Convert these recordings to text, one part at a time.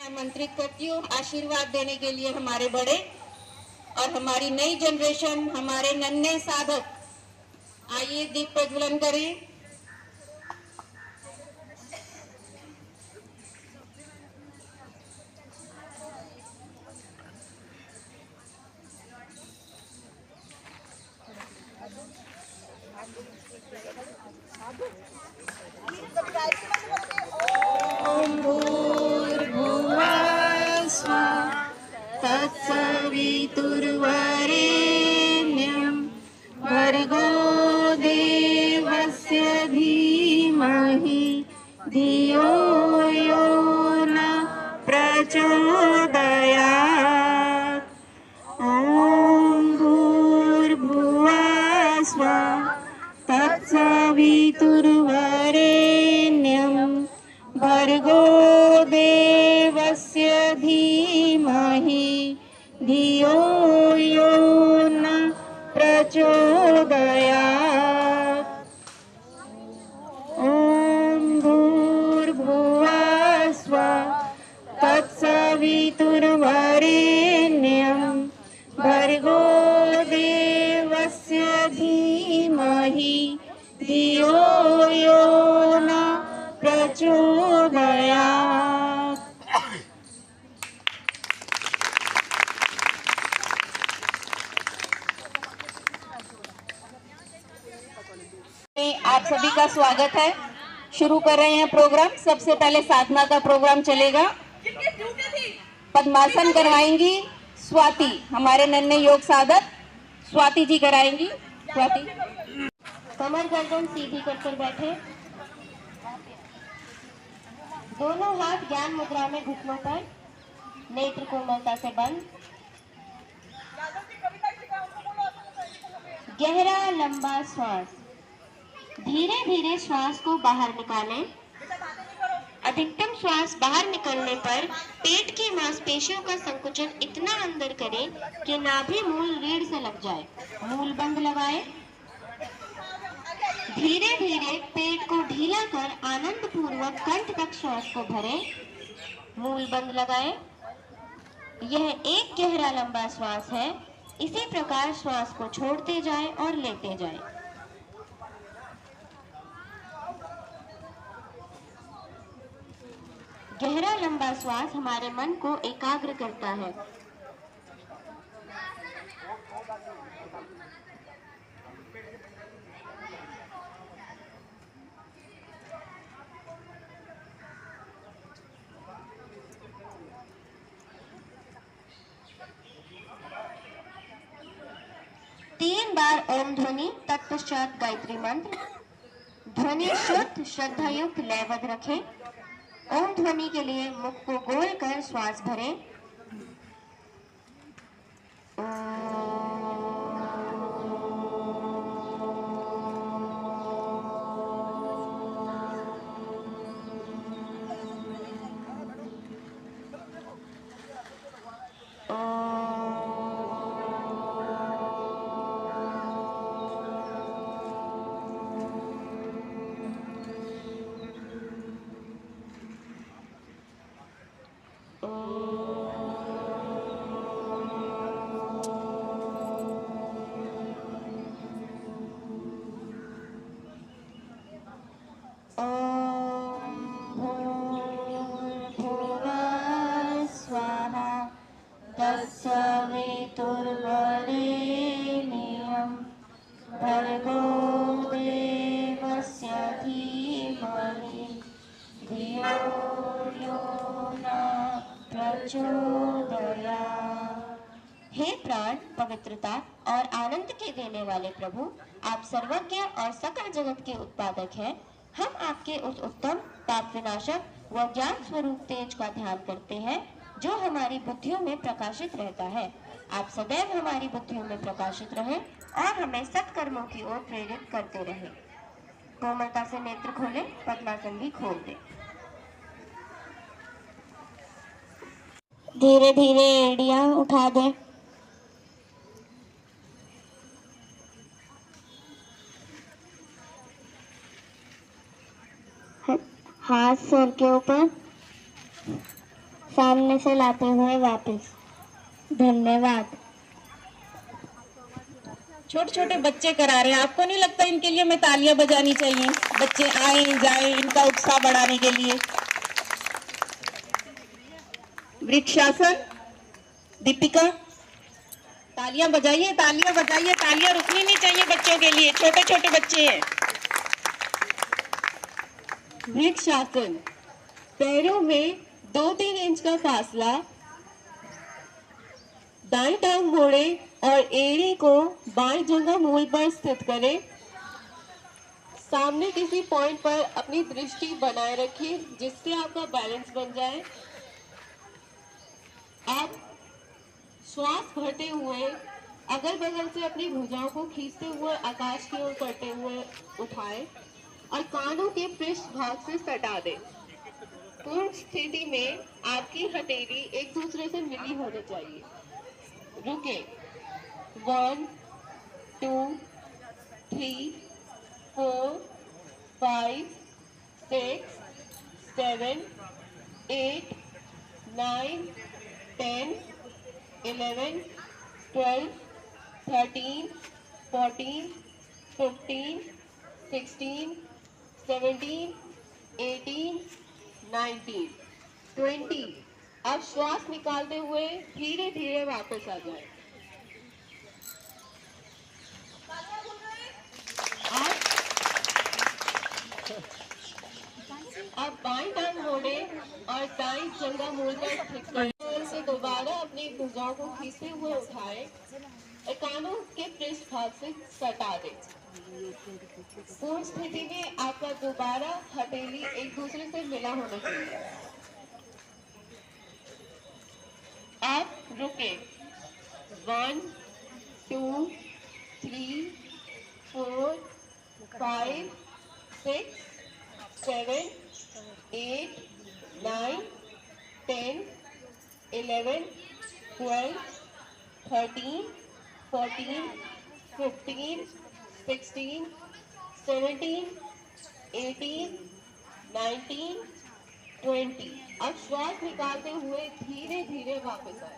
आमंत्रित करती हूँ आशीर्वाद देने के लिए हमारे बड़े और हमारी नई जनरेशन, हमारे नन्हे साधक। आइए दीप प्रज्वलन करें। ओम भूर्भुवः स्वः तत्सवितुर्वरेण्यं भर्गो देवस्य धीमहि धियो यो न प्रचोदयात्। ओम भूर्भुवः स्वः तत्सवितुर्वरेण्यं भर्गो देवस्य धीमहि धियो यो न प्रचोदयात्। ओम भूर्भुवः स्वः तत्सवितुर्वरेण्यं भर्गो देवस्य धीमहि धियो यो न प्रचोदयात्। आप सभी का स्वागत है। शुरू कर रहे हैं प्रोग्राम। सबसे पहले साधना का प्रोग्राम चलेगा। पद्मासन करवाएंगी स्वाति, हमारे नन्हे योग साधक स्वाति जी कराएंगी। स्वाति, कमर गर्दन सीधी कर बैठे, दोनों हाथ ज्ञान मुद्रा में घुटनों पर, नेत्र कोमलता से बंद। गहरा लंबा श्वास, धीरे धीरे श्वास को बाहर निकालें। अधिकतम श्वास बाहर निकलने पर पेट की मांसपेशियों का संकुचन इतना अंदर करें कि नाभि मूल रीढ़ से लग जाए। मूल बंद लगाएं। धीरे धीरे पेट को ढीला कर आनंद पूर्वक कंठ तक श्वास को भरें। मूल बंद लगाएं। यह एक गहरा लंबा श्वास है। इसी प्रकार श्वास को छोड़ते जाएं और लेते जाएं। गहरा लंबा श्वास हमारे मन को एकाग्र करता है। तीन बार ओम ध्वनि, तत्पश्चात गायत्री मंत्र। ध्वनि शुद्ध श्रद्धायुक्त लयबद्ध रखें। ओम ध्वनि के लिए मुख को गोल कर श्वास भरें। तत्सवितुर्वरेण्यं भर्गो देवस्य धीमहि धियो यो न प्रचोदयात्। हे प्राण, पवित्रता और आनंद के देने वाले प्रभु, आप सर्वज्ञ और सकल जगत के उत्पादक हैं। हम आपके उस उत्तम पाप विनाशक व ज्ञान स्वरूप तेज का ध्यान करते हैं जो हमारी बुद्धियों में प्रकाशित रहता है। आप सदैव हमारी बुद्धियों में प्रकाशित रहें और हमें सत्कर्मों की ओर प्रेरित करते रहें। कोमलता से नेत्र खोलें, पद्मासन भी खोल दें। धीरे धीरे एड़ियां उठा दें। हाथ सर के ऊपर, सामने से लाते हुए वापस। धन्यवाद। छोटे छोटे बच्चे करा रहे हैं, आपको नहीं लगता इनके लिए हमें तालियां बजानी चाहिए? बच्चे आए जाए इनका उत्साह बढ़ाने के लिए। वृक्षासन, दीपिका, तालियां बजाइए, तालियां बजाइए, तालियां रुकनी नहीं चाहिए बच्चों के लिए, छोटे छोटे बच्चे हैं। वृक्षासन, पैरों में 2-3 इंच का फासला, दाएं टांग मोड़े और एड़ी को बाएं जंघा मूल पर स्थित करें। सामने किसी पॉइंट पर अपनी दृष्टि बनाए रखिए जिससे आपका बैलेंस बन जाए। आप श्वास भरते हुए अगल बगल से अपनी भुजाओं को खींचते हुए आकाश की ओर करते हुए उठाएं और कानों के पृष्ठ भाग से सटा दें। पूर्ण स्थिति में आपकी हथेली एक दूसरे से मिली होनी चाहिए। रुके। 1 2 3 4 5 6 7 8 9 10 11 12 13 14 15 16 17 18 19 20। अब श्वास निकालते हुए धीरे धीरे वापस आ जाए। अब बाईं टांग मोड़े और दाईं जंघा मूल पर स्थित करें से दोबारा अपनी भुजाओं को खींचते हुए उठाए, कानों के पृष्ठ भाग से सटा दें। पूर्ण स्थिति में आपका दोबारा हथेली एक दूसरे से मिला होना चाहिए। आप रुके। 1 2 3 4 5 6 7 8 9 10 11 12 13 14 15 16 17 18 19 20। अब श्वास निकालते हुए धीरे धीरे वापस आए।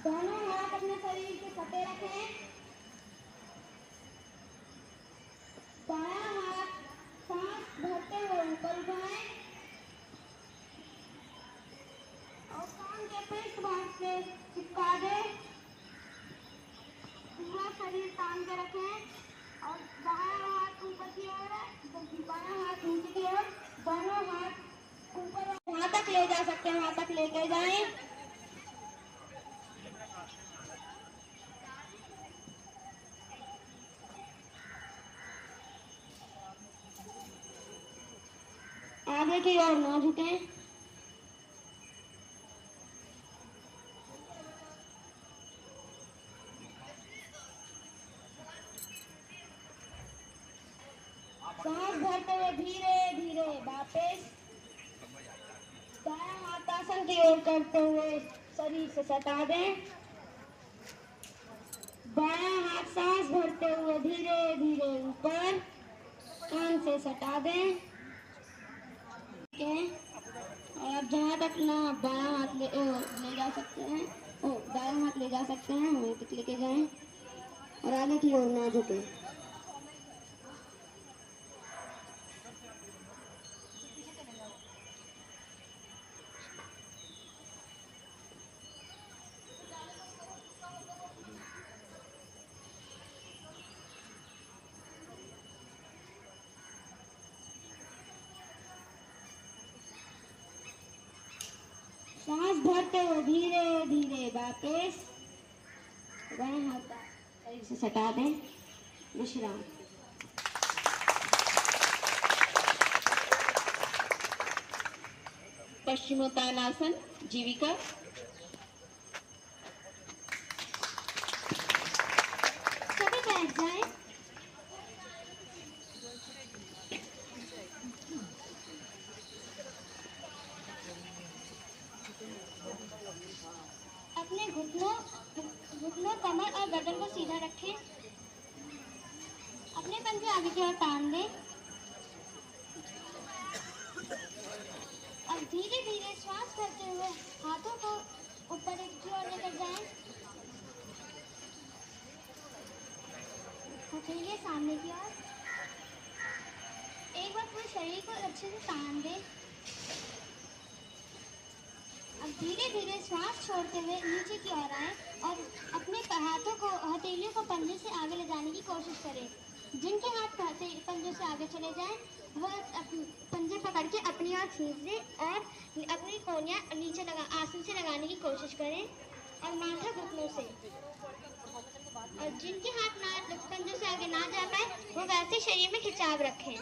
दोनों हाथ अपने शरीर के सटे रखें। बायां हाथ सांस भरते हुए ऊपर उठाएं और कान के पृष्ठ भाग से चिपका दें। पूरा शरीर तान के रखें और दायां हाथ ऊपर की ओर है, बायां हाथ नीचे की ओर, दोनों हाथ ऊपर वहां तक ले जा सकते हैं, वहां तक लेके जाएं। आगे की ओर ना झुकें। सांस भरते हुए धीरे धीरे वापस। दायां हाथ आसन की ओर करते हुए शरीर से सटा दें। बायां हाथ सांस भरते हुए धीरे धीरे ऊपर कान से सटा दें। और आप जहाँ तक ना बायां हाथ ले जा सकते हैं, दायां हाथ ले जा सकते हैं, वहीं तक लेके जाएं और आगे की ओर ना झुकें। सांस भरते हुए धीरे धीरे वापस। बाएं हाथ शरीर से सटा दें। विश्राम। पश्चिमोत्तानासन, जीविका। सभी बैठ जाएं। अपने घुटनों, कमर और गर्दन को सीधा रखें। आगे की ओर तान दें। अब धीरे धीरे श्वास भरते हुए हाथों को ऊपर की ओर लेकर जाएं। हथेलियां सामने की ओर। एक बार पूरे शरीर को अच्छे से तान दें। अब धीरे धीरे श्वास छोड़ते हुए नीचे की ओर आए और अपने हाथों को हथेलियों को पंजे से आगे ले जाने की कोशिश करें। जिनके हाथ पंजों से आगे चले जाएं, वह पंजे पकड़ के अपनी ओर खींच दें और अपनी कोहनियां नीचे आसन से लगाने की कोशिश करें और माथा घुटनों से। और जिनके हाथ पंजों से आगे ना जा पाए, वो वैसे शरीर में खिंचाव रखें।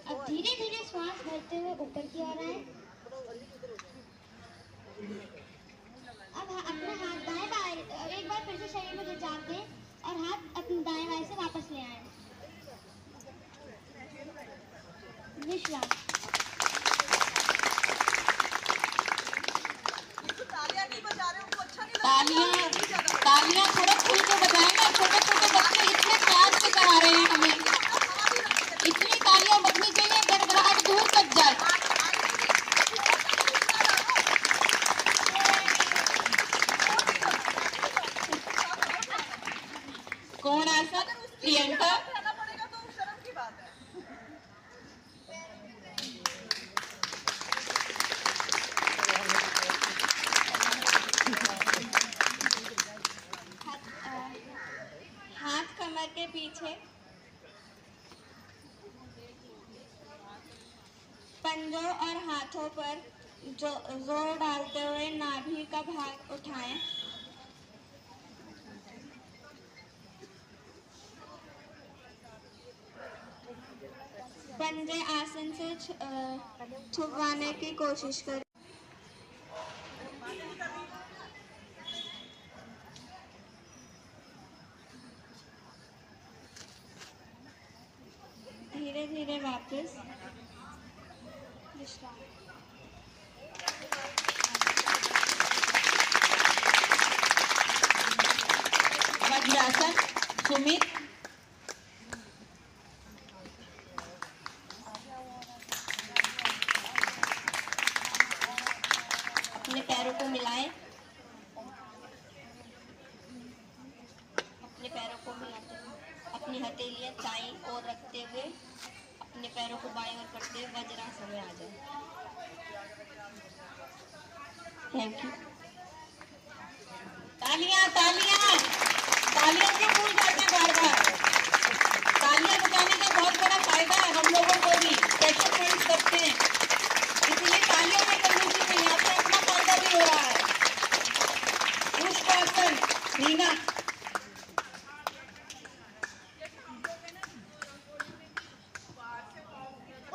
अब धीरे धीरे श्वास भरते हुए ऊपर की ओर आए। अब अपने हाथ दाएं बाएं एक बार फिर से शरीर में खिंचाव दें और हाथ अपने दाएं बाएं से वापस ले आए। विश्राम। तालियां थोड़ा खुल के बजाएं ना। छोटे छोटे बच्चे इतने प्यार से करा रहे हैं हमें। इतनी तालियां बजनी चाहिए गड़गड़ाहट दूर तक जाए। कौन आसन? प्रियंका। हाथ कमर के पीछे, पंजों और हाथों पर जोर डालते हुए नाभि का भाग उठाएं। पंजे आसन से छुपाने की कोशिश करें। धीरे धीरे वापस विश्राम। वज्रासन। सुमित। अपने पैरों को मिलाएं। अपने पैरों को मिलाते हुए अपनी हथेलियां दाईं ओर रखते हुए अपने पैरों को बाईं ओर करते हुए वज्रासन में आ जाए। Thank you. तालियां तालियां तालियां क्यों भूल जाते हैं बार बार? तालियां बजाने का बहुत बड़ा फायदा है हम लोगों को भी। प्रेशर पॉइंट करते हैं, इसलिए तालियां में कंजूसी नहीं है। आपको अपना फायदा भी हो रहा है। पुष्पासन। रीना।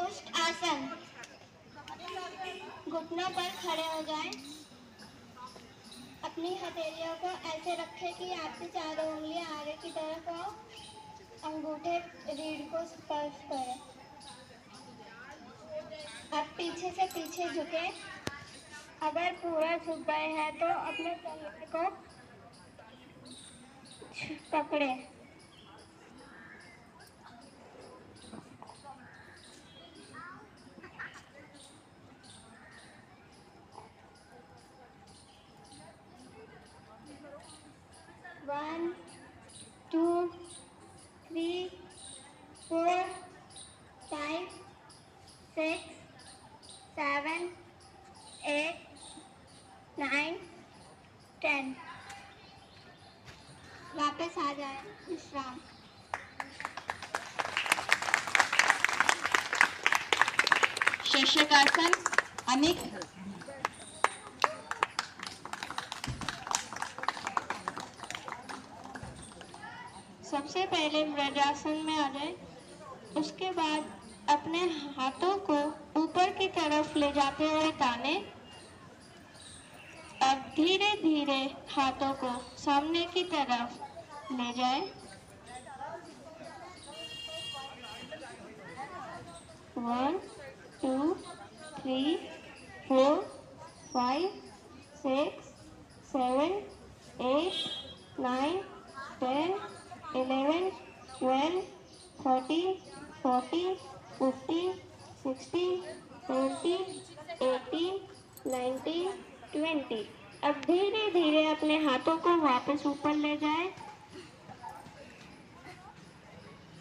उष्ट आसन। घुटनों पर खड़े हो जाएं। अपनी हथेलियों को ऐसे रखें कि आपकी चारों उंगलियां आगे की तरफ हो। अंगूठे रीढ़ को स्पर्श करें। अब पीछे से पीछे झुके। अगर पूरा झुक गए हैं तो अपने कंधे को पकड़े। One, 2, 3, 4, 5, 6, 7, 8, 9, 10। वापस आ जाए। विश्राम। शस्यकासन। अनिक। सबसे पहले वज्रासन में आ जाए। उसके बाद अपने हाथों को ऊपर की तरफ ले जाते हुए ताने। अब धीरे धीरे हाथों को सामने की तरफ ले जाए। 1, 2, 3, 4, 5, 6, 7, 8, 9, 10, 11, 12, 13, 14, 15, 16, 17, 18, 19, 20। अब धीरे धीरे अपने हाथों को वापस ऊपर ले जाएं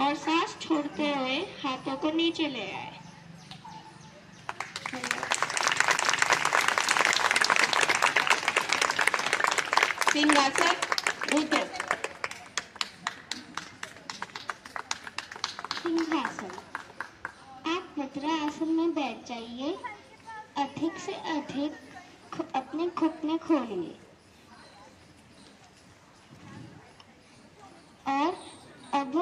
और सांस छोड़ते हुए हाथों को नीचे ले आए। सिंहासन भुजंग। सिंहासन। आप मुद्रा आसन में बैठ जाइए। अधिक से अधिक अपने घुटने खोलिए और अब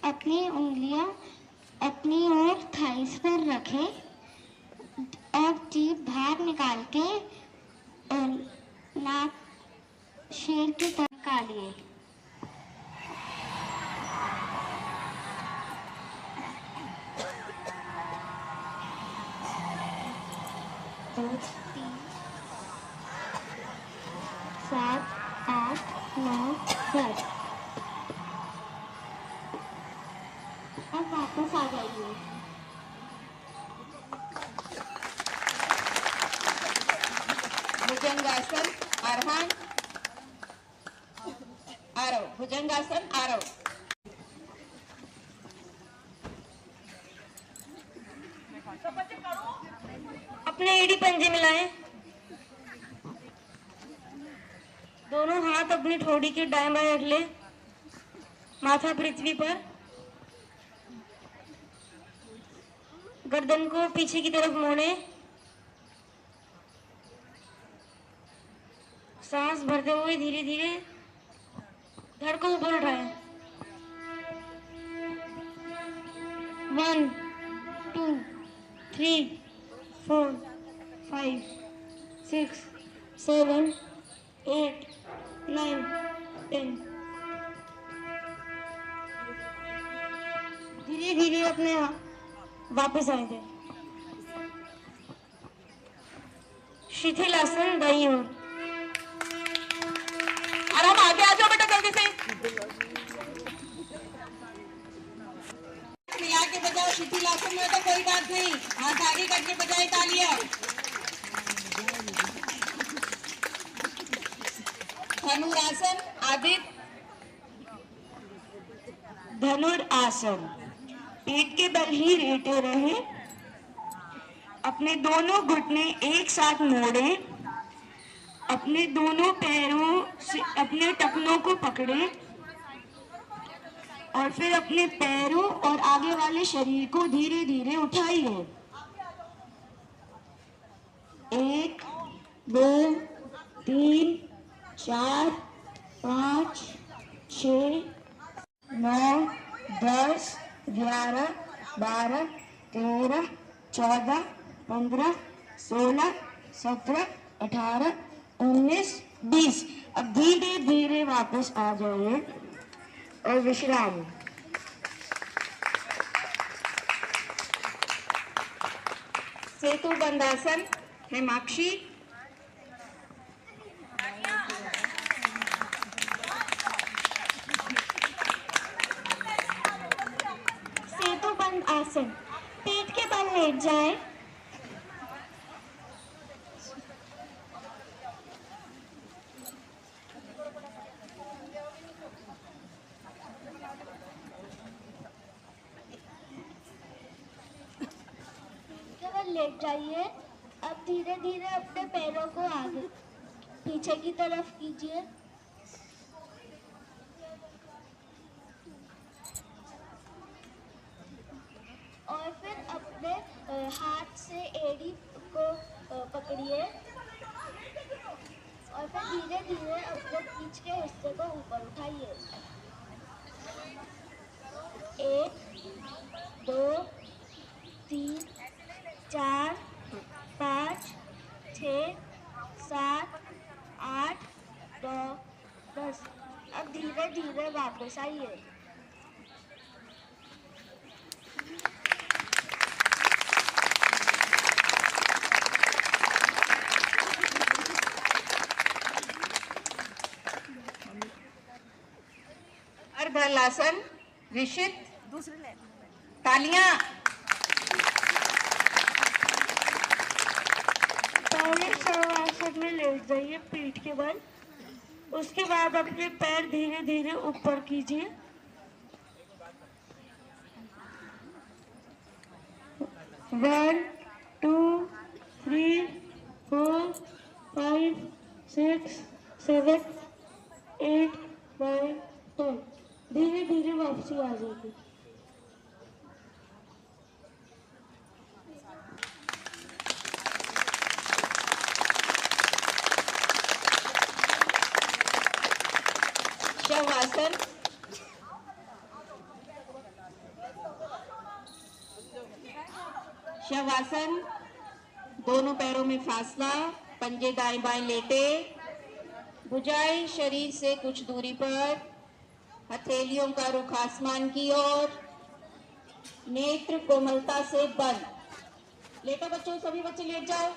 अपनी उंगलियां अपनी ओर थाइस पर रखें और जीभ बाहर निकाल के नाक शेर की तरह निकालिए। दो, 3, 7, 8, 9, 10। अब वापस आ जाइए। भुजंगासन आरोहण आरोह। भुजंगासन आरोह। अपने एड़ी पंजे मिलाएं। दोनों हाथ अपनी ठोड़ी के दाएं बाएं रख ले। माथा पृथ्वी पर, गर्दन को पीछे की तरफ मोड़े। सांस भरते हुए धीरे धीरे धड़ को ऊपर उठाएं। 1, 2, 3, 4, 5, 6, 7, 8, 9, 10। धीरे धीरे अपने वापस आए थे। शिथिलासन दाईं ओर। आराम, आगे आ जाओ बेटा जल्दी से। मिला के बजाओ। शिथिलासन में तो कोई बात नहीं, हाथ आगे करके बजाए तालियां। धनुरासन आदित्य। धनुरासन। पेट के बल ही लेटे रहे। अपने दोनों घुटने एक साथ मोड़े। अपने दोनों पैरों से अपने टखनों को पकड़े और फिर अपने पैरों और आगे वाले शरीर को धीरे धीरे उठाइए। 1, 2, 3, 4, 5, 6, 9, 10, 11, 12, 13, 14, 15, 16, 17, 18, 19, 20। अब धीरे धीरे वापस आ जाइए और विश्राम। सेतु बंधासन हेमाक्षी। सेतु बंद आसन। पेट के बल लेट जाएं। केवल लेट जाइए। अब धीरे धीरे अपने पैरों को आगे पीछे की तरफ कीजिए। और फिर अपने हाथ से एड़ी को पकड़िए और फिर धीरे धीरे अपने पीछ के हिस्से को ऊपर उठाइए। 1, 2, 3, 4, 5, 6, 7, 8, 9, 10। अब धीरे धीरे वापस आइए। आसन ऋषित, तालियां। पहले शवासन में लेट जाइए पीठ के बल। उसके बाद अपने पैर धीरे धीरे ऊपर कीजिए। One, two, three, four, five, six, seven, 8, 9, 10। धीरे धीरे वापसी आ जाएगी। शवासन। शवासन, दोनों पैरों में फासला, पंजे दाएं बाएं लेटे, भुजाएं शरीर से कुछ दूरी पर, हथेलियों का रुख आसमान की ओर, नेत्र कोमलता से बंद। लेटो बच्चों, सभी बच्चे लेट जाओ।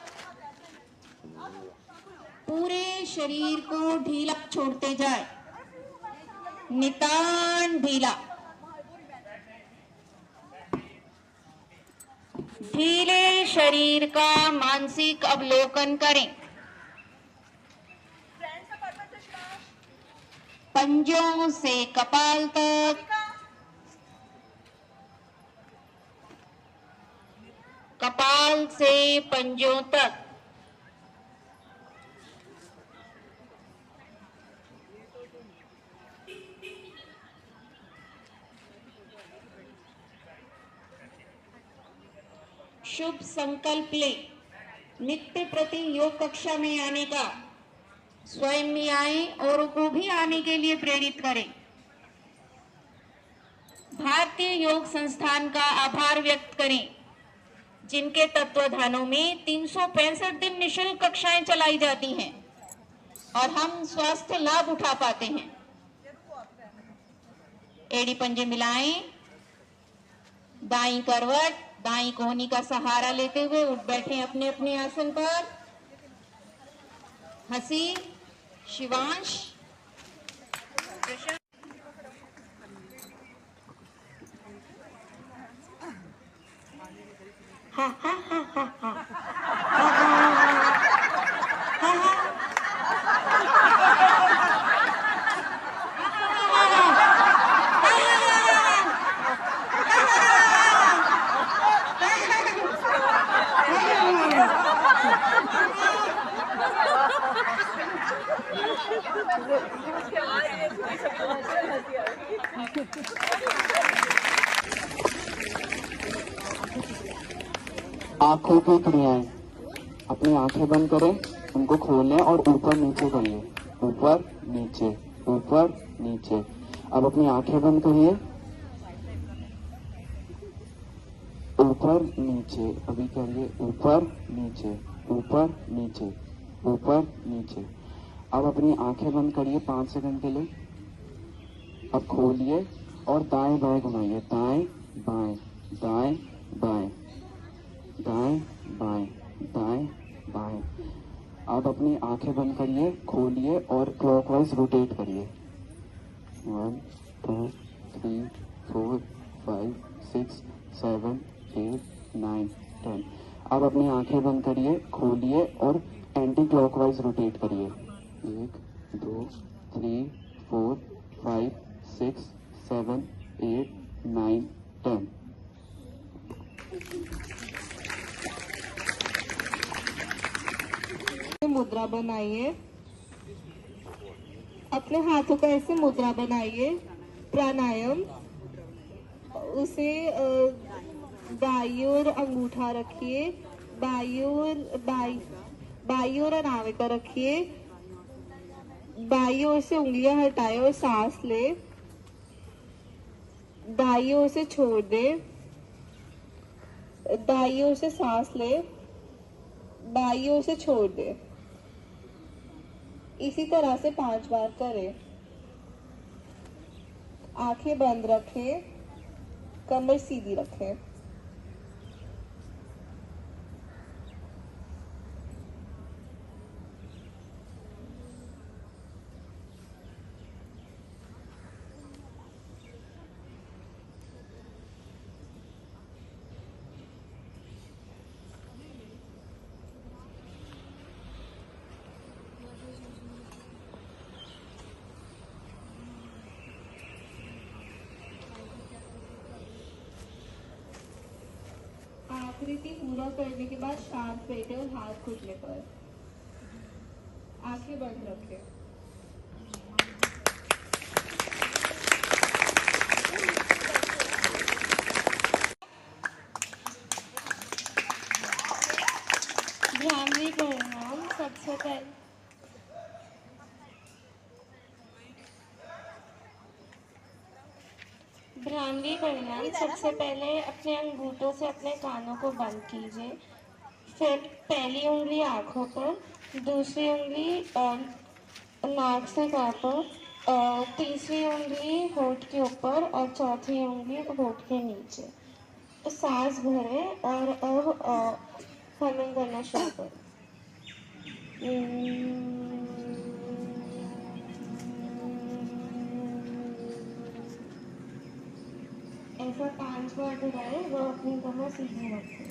पूरे शरीर को ढीला छोड़ते जाए, नितान ढीला। ढीले शरीर का मानसिक अवलोकन करें। पंजों से कपाल तक, कपाल से पंजों तक। शुभ संकल्प ले, नित्य प्रति योग कक्षा में आने का। स्वयं भी आए और को भी आने के लिए प्रेरित करें। भारतीय योग संस्थान का आभार व्यक्त करें, जिनके तत्वाधानों में 365 दिन निःशुल्क कक्षाएं चलाई जाती हैं और हम स्वास्थ्य लाभ उठा पाते हैं। एड़ी पंजे मिलाएं, दाईं करवट, दाईं कोहनी का सहारा लेते हुए उठ बैठे अपने अपने आसन पर। हंसी, शिवांश। हा हा हा हा हा। आंखों की क्रियाएं, अपनी आंखें बंद करें, उनको खोलें और ऊपर नीचे करिए। ऊपर नीचे, ऊपर नीचे। अब अपनी आंखें बंद करिए, ऊपर नीचे। अभी करिए ऊपर नीचे, ऊपर नीचे, ऊपर नीचे। अब अपनी आंखें बंद करिए 5 सेकंड के लिए। अब खोलिए और दाएं बाएं घुमाइए। दाएं बाएं, दाएं बाएं, दाएं बाएं, दाएं बाएं। अब अपनी आंखें बंद करिए, खोलिए और क्लॉकवाइज रोटेट करिए। 1, 2, 3, 4, 5, 6, 7, 8, 9, 10। अब अपनी आंखें बंद करिए, खोलिए और एंटी क्लॉकवाइज रोटेट करिए। 1, 2, 3, 4, 5, 6, 7, 8, 9, 10। मुद्रा बनाइए, अपने हाथों का ऐसे मुद्रा बनाइए। प्राणायाम, उसे बाई ओर अंगूठा रखिए, बाई ओर अनामिका रखिए, बाई ओर से उंगलियां हटाए और सांस ले, दाई ओर से छोड़ दे, दाई ओर से सांस ले, बाई ओर से छोड़ दे। इसी तरह से 5 बार करें। आंखें बंद रखें, कमर सीधी रखें। रीति पूरा करने के बाद शांत बैठे और हाथ घुटने पर, आंखें बंद रखें। ब्राह्मणी परिणाम सबसे पहले अपने अंगूठों से अपने कानों को बंद कीजिए। फिर पहली उंगली आँखों पर, दूसरी उंगली नाक से काटो, तीसरी उंगली होठ के ऊपर और चौथी उंगली होठ के नीचे। सांस भरे और अब हमिंग करना शुरू करें। ऐसा 5 बार दोहराए, वो अपनी कमर सीधी रखें।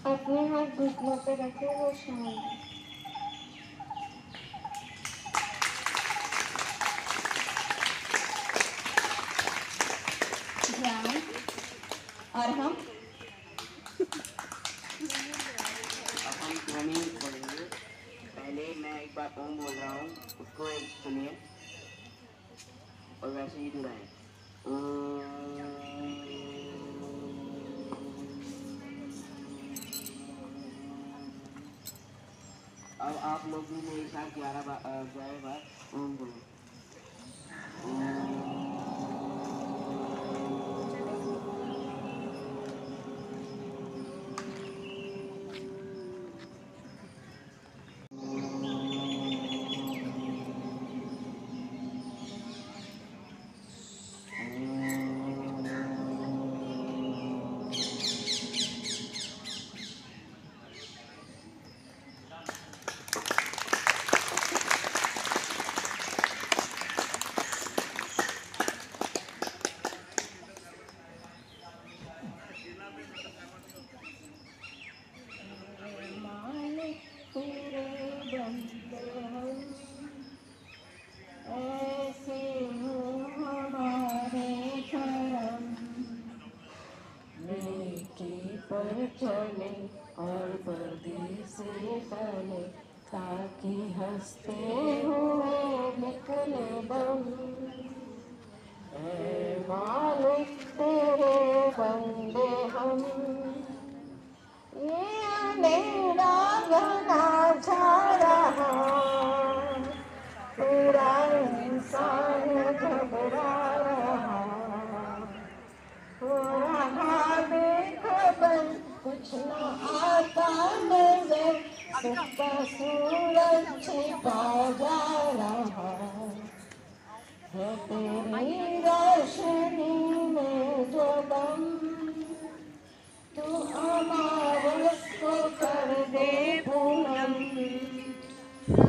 अपने हाथ घुटनों पे रखें, वो शांत। ध्यान। और हम ध्वनि बोलेंगे। पहले मैं एक बार ओम बोल रहा हूँ, उसको एक सुनिए और वैसे ही दोहराएं। अब आप लोग भी मेरे साथ 11 बार ओम बोलो। चले और बदी से पहले, ताकि हंसते हुए निकले दम। ऐ मालिक तेरे बंदे हम, ये अंधेरा घना छा रहा, पूरा इंसान घबरा रहा। खबर कुछ न आता नजर, सबका सूरज छिपा जा रहा है। तेरी रोशनी में जो दम, तू अमावस को कर दे पूनम।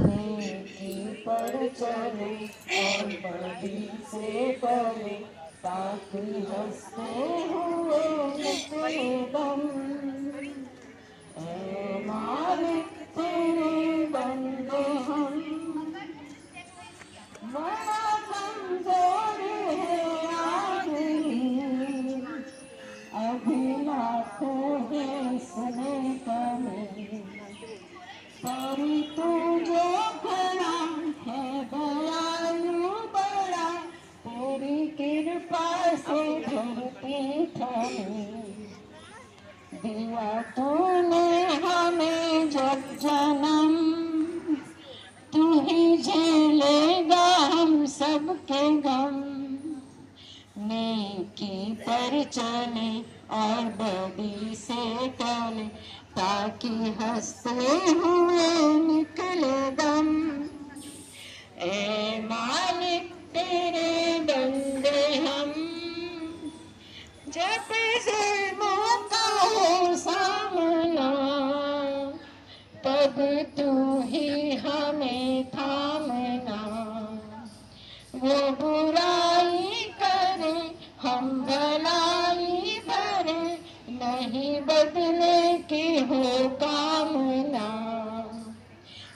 नेकी पर चले और बदी से पले, ताकि हंसते हुए निकले दम। ऐ मालिक तेरे बंदे हम, बड़ा कमजोर है आदमी, अभी लाखों है इसमें कमी। पर तू जो खड़ा है दयालु बड़ा, तेरी कृपा से धरती थमी। दिया तूने हमें जब जन्म, तू ही झेलेगा हम सबके गम। नेकी पर चले और बदी से टले, ताकि हंसते हुए निकले दम। ऐ मालिक तेरे बंदे हम, जब जुल्मों का हो सामना, तब तू ही हमें थामना। वो बुराई करे हम भलाई भरे, नहीं बदले की हो कामना।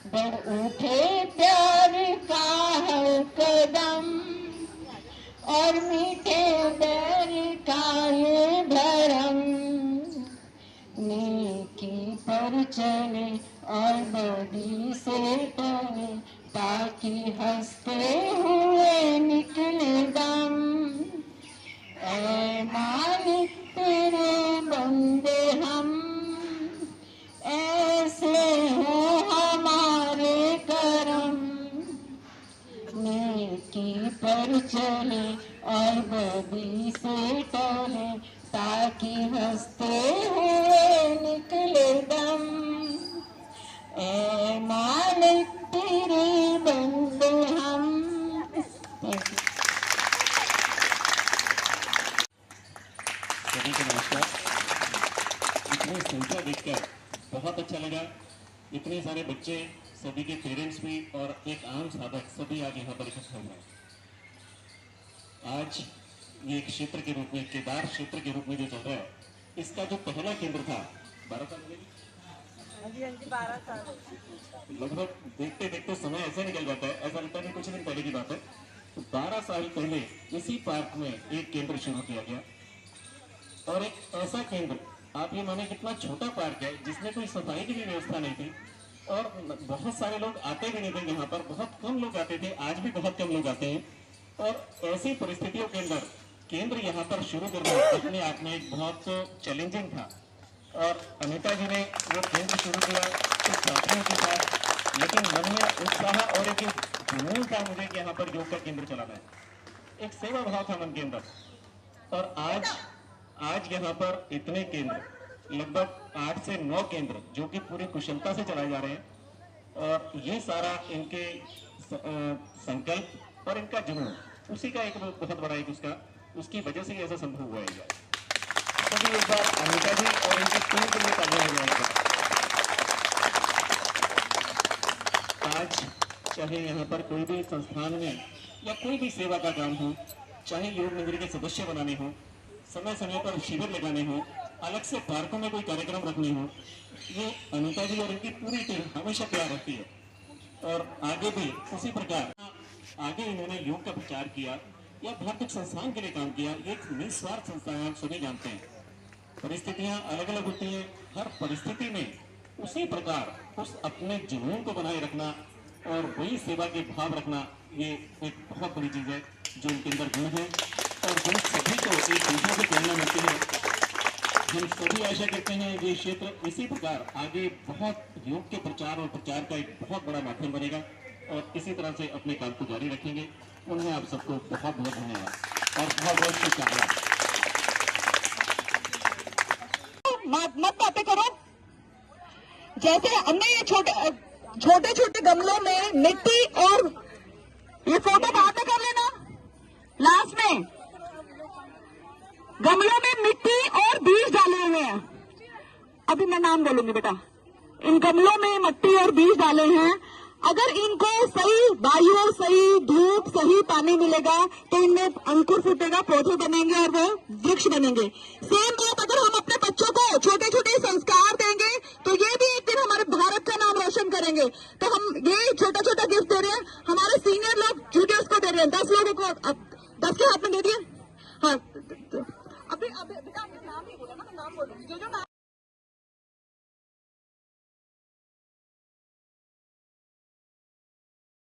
बढ़ उठे प्यार का हर कदम, और मीठे बैर का ये भरम। नेकी पर चले और बदी से टले, ताकि हंसते हुए निकले दम। ऐ मालिक तेरे बंदे हम, ऐसे हो हमारे करम। नेकी पर चले और बदी से टले, ताकि हंसते हुए निकले दम। ऐ मालिक तेरे बंदे हम। सभी को नमस्कार। इतनी संख्या देखकर बहुत अच्छा लगा। इतने सारे बच्चे, सभी के पेरेंट्स भी और एक आम साधक सभी आज यहाँ पर इकट्ठा हुए। आज ये एक क्षेत्र के रूप में, केदार क्षेत्र के रूप में जो चल रहा है, इसका जो पहला केंद्र था 12 साल लगभग, देखते देखते समय ऐसे निकल जाता है, ऐसा लगता है कुछ दिन पहले की बात है। तो 12 साल पहले इसी पार्क में एक केंद्र शुरू किया गया, और एक ऐसा केंद्र, आप ये माने कितना छोटा पार्क है जिसमें कोई सफाई की भी व्यवस्था नहीं थी, और बहुत सारे लोग आते भी नहीं थे यहाँ पर, बहुत कम लोग आते थे, आज भी बहुत कम लोग आते हैं। और ऐसी परिस्थितियों के अंदर केंद्र यहाँ पर शुरू करना अपने आप में एक बहुत चैलेंजिंग था। और अनीता जी ने वो केंद्र शुरू किया तो छात्रों के साथ, लेकिन मन में उत्साह और एक जुनून था मुझे कि यहाँ पर योग का केंद्र चलाना है, एक सेवा भाव था मन के अंदर। और आज यहाँ पर इतने केंद्र, लगभग 8 से 9 केंद्र जो कि पूरी कुशलता से चलाए जा रहे हैं, और ये सारा इनके संकल्प और इनका जुनून, उसी का एक बहुत बड़ा एक उसकी वजह से ऐसा संभव हुआ है। तभी एक बार अनीता जी और इनकी टीम के लिए तालियां हो जाएंगे। आज चाहे यहाँ पर कोई भी संस्थान में या कोई भी सेवा का काम हो, चाहे योग मंदिर के सदस्य बनाने हो, समय समय पर शिविर लगाने हो, अलग से पार्कों में कोई कार्यक्रम रखने हो, ये अनीता जी और इनकी पूरी टीम हमेशा तैयार रहती है। और आगे भी उसी प्रकार आगे इन्होंने योग का प्रचार किया या भारतीय संस्थान के लिए काम किया। ये एक निस्वार्थ संस्था है, आप सभी जानते हैं। परिस्थितियां अलग अलग होती हैं, हर परिस्थिति में उसी प्रकार उस अपने जुनून को बनाए रखना और वही सेवा के भाव रखना, ये एक बहुत बड़ी चीज है जो उनके अंदर गुण है, और गुण सभी को एक दूसरे से प्रेरणा मिलती है। हम सभी आशा करते हैं ये क्षेत्र इसी प्रकार आगे बहुत योग के प्रचार और प्रचार का एक बहुत बड़ा माध्यम बनेगा, और इसी तरह से अपने काम को जारी रखेंगे। उन्हें आप सबको बहुत बहुत धन्यवाद और बहुत बहुत शुभकामनाएं। मत बातें करो। जैसे हमने ये छोटे छोटे गमलों में मिट्टी और ये फोटो बाद में कर लेना, लास्ट में गमलों में मिट्टी और बीज डाले हुए हैं। अभी मैं नाम बोलूंगी बेटा। इन गमलों में मिट्टी और बीज डाले हैं। अगर इनको सही वायु, सही धूप, सही पानी मिलेगा तो इनमें अंकुर फूटेगा, पौधे बनेंगे और वो वृक्ष बनेंगे। सेम बात अगर हम अपने बच्चों को छोटे छोटे संस्कार देंगे तो ये भी एक दिन हमारे भारत का नाम रोशन करेंगे। तो हम ये छोटा छोटा गिफ्ट दे रहे हैं, हमारे सीनियर लोग जूनियर्स को दे रहे हैं। 10 लोगों को 10 के हाथ में दे दिए।